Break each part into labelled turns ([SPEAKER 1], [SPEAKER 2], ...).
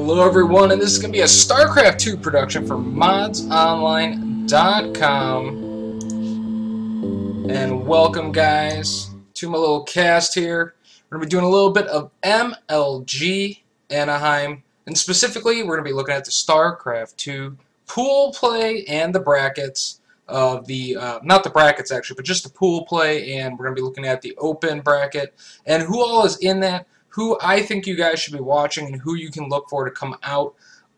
[SPEAKER 1] Hello everyone, and this is going to be a Starcraft 2 production for modsonline.com. And welcome guys to my little cast here. We're going to be doing a little bit of MLG Anaheim, and specifically we're going to be looking at the Starcraft 2 pool play and the brackets of the, not the brackets actually, but just the pool play, and we're going to be looking at the open bracket and who all is in that, who I think you guys should be watching, and who you can look for to come out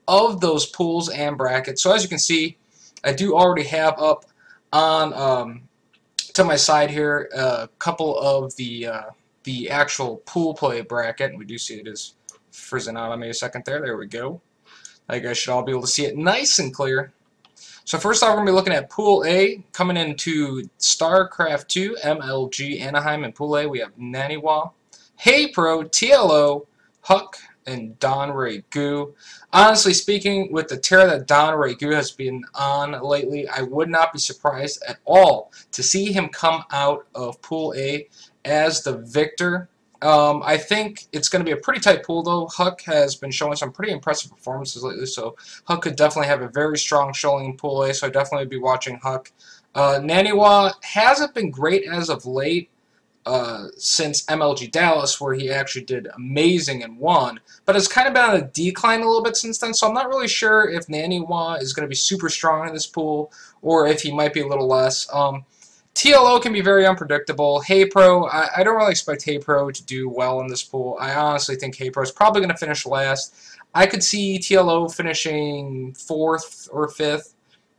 [SPEAKER 1] of those pools and brackets. So as you can see, I do already have up on to my side here a couple of the actual pool play bracket, and we do see it is frizzing out on me a second there. There we go. You guys should all be able to see it nice and clear. So first off, we're going to be looking at Pool A. Coming into StarCraft 2, MLG Anaheim, and Pool A, we have Naniwa, Hey Pro, TLO, Huck, and Don Ray Goo. Honestly speaking, with the tear that Don Ray Goo has been on lately, I would not be surprised at all to see him come out of Pool A as the victor. I think it's going to be a pretty tight pool, though. Huck has been showing some pretty impressive performances lately, so Huck could definitely have a very strong showing in Pool A, so I'd definitely be watching Huck. Naniwa hasn't been great as of late, since MLG Dallas, where he actually did amazing and won, but it's kind of been on a decline a little bit since then, so I'm not really sure if Naniwa is going to be super strong in this pool, or if he might be a little less. TLO can be very unpredictable. Hey Pro, I don't really expect Hey Pro to do well in this pool. I honestly think Hey Pro is probably going to finish last. I could see TLO finishing 4th or 5th.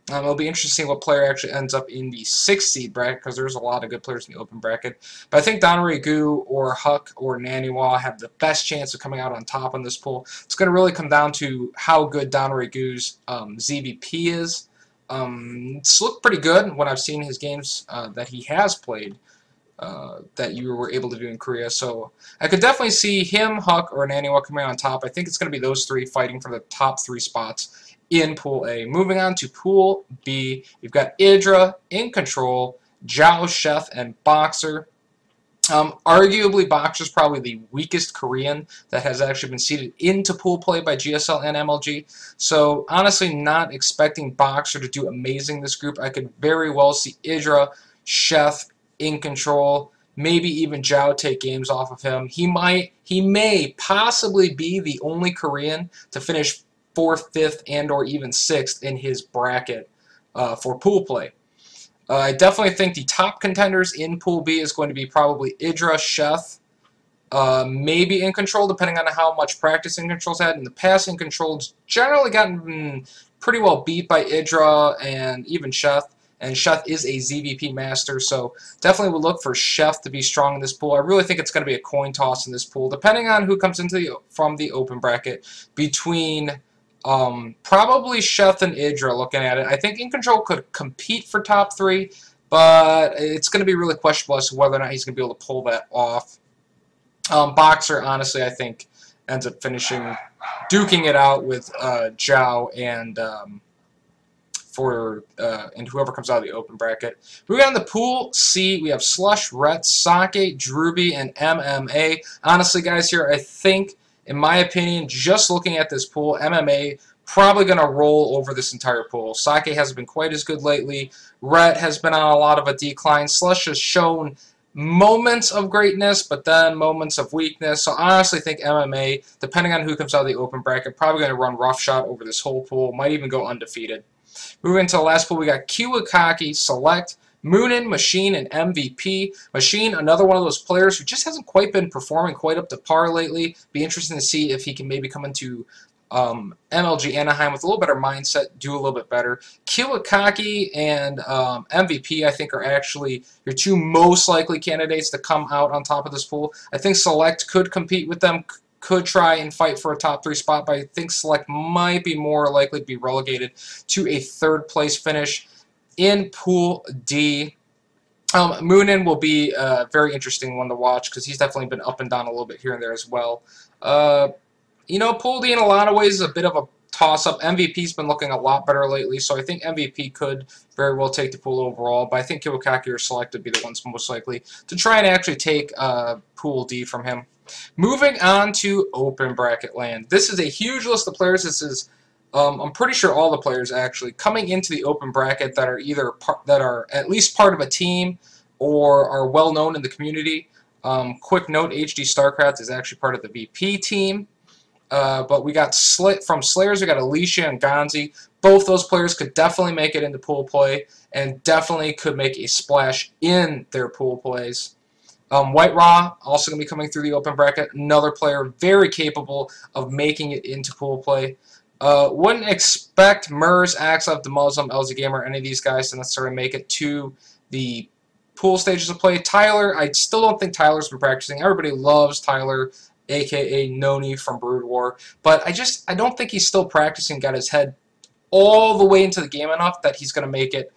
[SPEAKER 1] It'll be interesting what player actually ends up in the 6th seed bracket, because there's a lot of good players in the open bracket. But I think Don Ray Goo or Huck or Naniwa have the best chance of coming out on top in this pool. It's going to really come down to how good Don Ray Goo's ZVP is. It's looked pretty good when I've seen his games that he has played that you were able to do in Korea. So I could definitely see him, Huck, or Naniwa coming on top. I think it's going to be those three fighting for the top 3 spots in Pool A. Moving on to Pool B, we've got Idra, In Control, Zhao, Chef, and Boxer. Arguably, Boxer's probably the weakest Korean that has actually been seeded into pool play by GSL and MLG. So, honestly, not expecting Boxer to do amazing in this group. I could very well see Idra, Chef, In Control, maybe even Zhao take games off of him. He may possibly be the only Korean to finish 4th, 5th, and or even 6th in his bracket for pool play. I definitely think the top contenders in Pool B is going to be probably Idra, Chef, maybe In Control, depending on how much practice In Control's had. In the past, In Control's generally gotten pretty well beat by Idra and even Chef. And Chef is a ZVP master, so definitely would look for Chef to be strong in this pool. I really think it's going to be a coin toss in this pool, depending on who comes into from the open bracket, between probably Chef and Idra. Looking at it, I think In Control could compete for top 3, but it's going to be really questionable as to whether or not he's going to be able to pull that off. Boxer, honestly, I think ends up finishing, duking it out with Zhao and and whoever comes out of the open bracket. Moving on to Pool C, we have Slush, Rhett, Sake, Druby, and MMA. Honestly, guys, here I think, in my opinion, just looking at this pool, MMA probably going to roll over this entire pool. Sake hasn't been quite as good lately. Rhett has been on a lot of a decline. Slush has shown moments of greatness, but then moments of weakness. So I honestly think MMA, depending on who comes out of the open bracket, probably going to run roughshod over this whole pool. Might even go undefeated. Moving into the last pool, we got Kiwakaki, Select, Moonin, Machine, and MVP. Machine, another one of those players who just hasn't quite been performing quite up to par lately. Be interesting to see if he can maybe come into MLG Anaheim with a little better mindset, do a little bit better. Kiwakaki and MVP, I think, are actually your 2 most likely candidates to come out on top of this pool. I think Select could compete with them, could try and fight for a top 3 spot, but I think Select might be more likely to be relegated to a 3rd place finish. In Pool D, Moonin will be a very interesting one to watch, because he's definitely been up and down a little bit here and there as well. You know, Pool D in a lot of ways is a bit of a toss-up. MVP's been looking a lot better lately, so I think MVP could very well take the pool overall, but I think Kiwakaki or Select would be the ones most likely to try and actually take Pool D from him. Moving on to open bracket land. This is a huge list of players. This is, I'm pretty sure all the players actually coming into the open bracket that are either that are at least part of a team or are well known in the community. Quick note: HD Starcraft is actually part of the VP team. But we got from Slayers, we got Alicia and Gonzi. Both those players could definitely make it into pool play and definitely could make a splash in their pool plays. White Raw, also going to be coming through the open bracket. Another player very capable of making it into pool play. Wouldn't expect Mers, Axel, the Muslim, LZ Gamer, any of these guys to necessarily make it to the pool stages of play. Tyler, I still don't think Tyler's been practicing. Everybody loves Tyler, aka Noni from Brood War, but I don't think he's still practicing, got his head all the way into the game enough that he's going to make it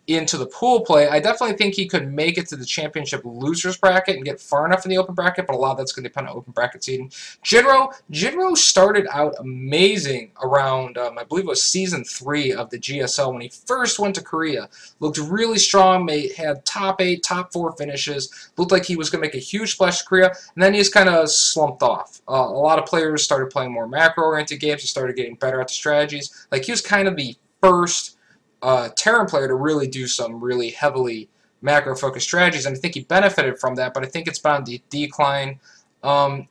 [SPEAKER 1] into the pool play. I definitely think he could make it to the championship losers bracket and get far enough in the open bracket, but a lot of that's going to depend on open bracket seeding. Jinro started out amazing around, I believe it was Season 3 of the GSL when he first went to Korea. Looked really strong, had top 8, top 4 finishes, looked like he was going to make a huge splash to Korea, and then he's kind of slumped off. A lot of players started playing more macro-oriented games, he started getting better at the strategies. Like, he was kind of the first Terran player to really do some really heavily macro-focused strategies, and I think he benefited from that, but I think it's been on the decline.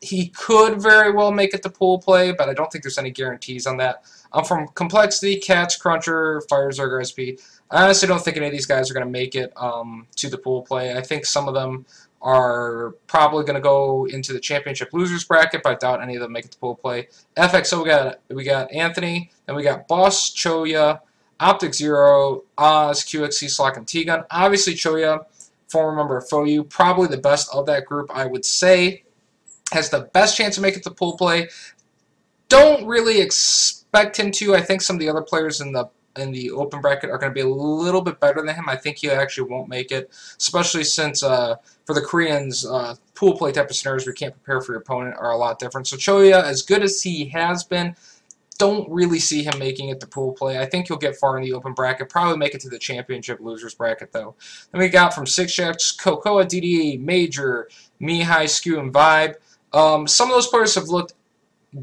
[SPEAKER 1] He could very well make it to pool play, but I don't think there's any guarantees on that. From Complexity, Cats, Cruncher, Firezerger, SP, I honestly don't think any of these guys are going to make it to the pool play. I think some of them are probably going to go into the championship losers bracket, but I doubt any of them make it to pool play. FXO, we got Anthony, then we got Boss, Choya, Optic Zero, Oz, QXC, Slock, and T-Gun. Obviously, Choya, former member of FOU, probably the best of that group, I would say. Has the best chance to make it to pool play. Don't really expect him to. I think some of the other players in the open bracket are going to be a little bit better than him. I think he actually won't make it, especially since for the Koreans, pool play type of scenarios where you can't prepare for your opponent are a lot different. So Choya, as good as he has been, don't really see him making it to pool play. I think he'll get far in the open bracket, probably make it to the championship losers bracket, though. Then we got from Six Shacks, Cocoa, DDE, Major, Mihai, Skew, and Vibe. Some of those players have looked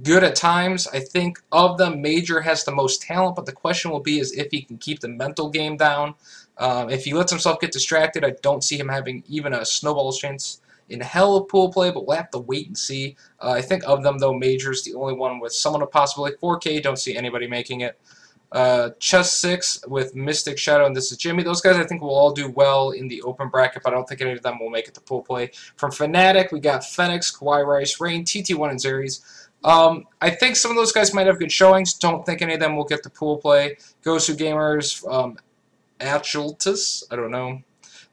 [SPEAKER 1] good at times. I think of them, Major has the most talent, but the question will be is if he can keep the mental game down. If he lets himself get distracted, I don't see him having even a snowball's chance in hell of pool play, but we'll have to wait and see. I think of them, though, Major's the only one with somewhat of possibility. 4K, don't see anybody making it. Chess 6 with Mystic Shadow, and this is Jimmy. Those guys I think will all do well in the open bracket, but I don't think any of them will make it to pool play. From Fnatic, we got Fenix, Kawhi Rice, Rain, TT1, and Zeres. I think some of those guys might have good showings. Don't think any of them will get to pool play. Gosu Gamers, Achiltus, I don't know.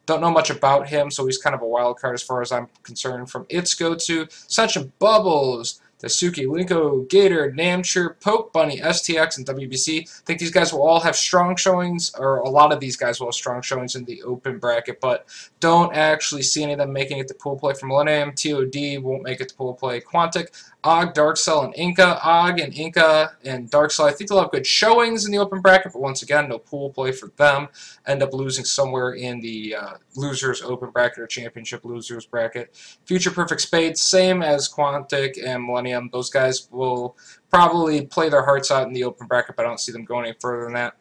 [SPEAKER 1] Don't know much about him, so he's kind of a wild card as far as I'm concerned. From It's Go To, Sunshine Bubbles, Tasuki, Linko, Gator, Namture, Poke Bunny, STX, and WBC. I think these guys will all have strong showings, or a lot of these guys will have strong showings in the open bracket, but don't actually see any of them making it to pool play. From Millennium, TOD won't make it to pool play. Quantic, Og, Darkcell, and Inca. Og and Inca and Darkcell, I think they'll have good showings in the open bracket, but once again, no pool play for them. End up losing somewhere in the losers open bracket or championship losers bracket. Future Perfect Spade, same as Quantic and Millennium. Those guys will probably play their hearts out in the open bracket, but I don't see them going any further than that.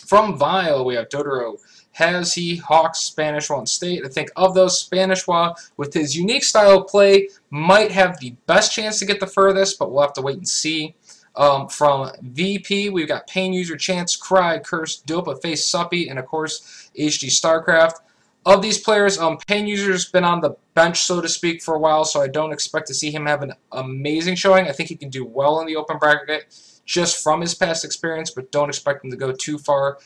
[SPEAKER 1] From Vile, we have Dodoro, Has He, Hawks, Spanish One State. I think of those, Spanish One, with his unique style of play, might have the best chance to get the furthest, but we'll have to wait and see. From VP, we've got Pain User, Chance, Cry, Curse, Dopa, Face, Suppy, and of course, HD Starcraft. Of these players, Pain User's been on the bench, so to speak, for a while, so I don't expect to see him have an amazing showing. I think he can do well in the open bracket just from his past experience, but don't expect him to go too far.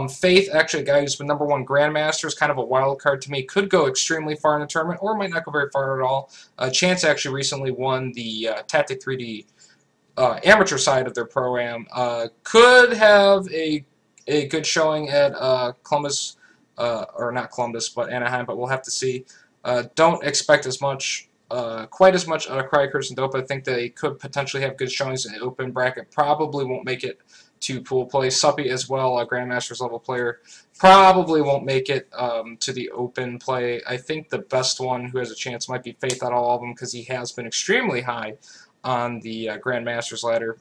[SPEAKER 1] Faith, actually a guy who's been #1 Grandmaster, is kind of a wild card to me. Could go extremely far in the tournament, or might not go very far at all. Chance actually recently won the Tactic 3D amateur side of their program. Could have a good showing at Columbus, or not Columbus, but Anaheim, but we'll have to see. Don't expect as much, quite as much Cry, Curse, and Dopa. I think they could potentially have good showings in the open bracket. Probably won't make it to pool play. Suppy as well, a Grandmasters level player, probably won't make it to the open play. I think the best one who has a chance might be Faith out of all of them because he has been extremely high on the Grandmasters ladder.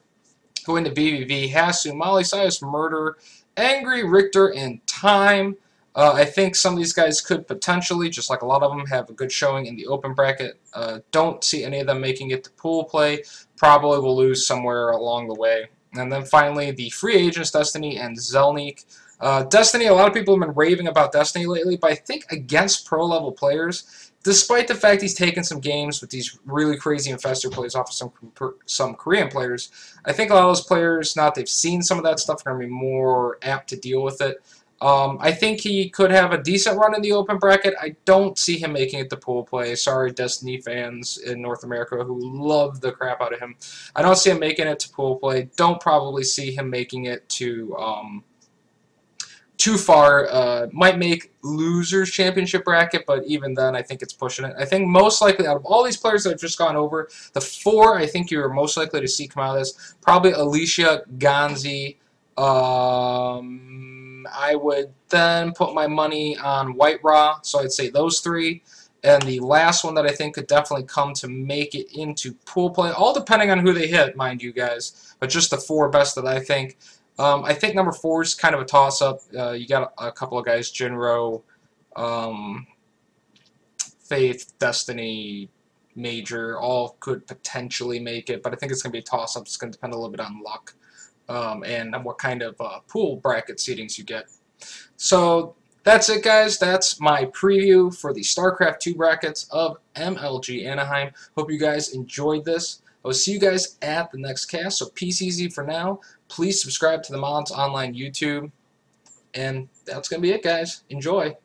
[SPEAKER 1] Going to BBB, Hasu, Molly, Sias, Murder, Angry, Richter, and Time. I think some of these guys could potentially, just like a lot of them, have a good showing in the open bracket. Don't see any of them making it to pool play. Probably will lose somewhere along the way. And then finally, the free agents, Destiny and Zelnik. Destiny, a lot of people have been raving about Destiny lately, but I think against pro-level players, despite the fact he's taken some games with these really crazy infestor plays off of some Korean players, I think a lot of those players, now that they've seen some of that stuff, are going to be more apt to deal with it. I think he could have a decent run in the open bracket. I don't see him making it to pool play. Sorry, Destiny fans in North America who love the crap out of him. I don't see him making it to pool play. Don't probably see him making it to too far. Might make losers championship bracket, but even then, I think it's pushing it. I think most likely out of all these players that I've just gone over, the 4 I think you're most likely to see come out of this, probably Alicia, Gonzi. I would then put my money on White Raw, so I'd say those 3. And the last one that I think could definitely come to make it into pool play, all depending on who they hit, mind you guys, but just the 4 best that I think. I think number 4 is kind of a toss-up. You got a couple of guys, Jinro, Faith, Destiny, Major, all could potentially make it, but I think it's going to be a toss-up. It's going to depend a little bit on luck. And what kind of pool bracket seedings you get. So that's it, guys. That's my preview for the StarCraft 2 brackets of MLG Anaheim. Hope you guys enjoyed this. I will see you guys at the next cast. So peace easy for now. Please subscribe to the Mods Online YouTube. And that's going to be it, guys. Enjoy.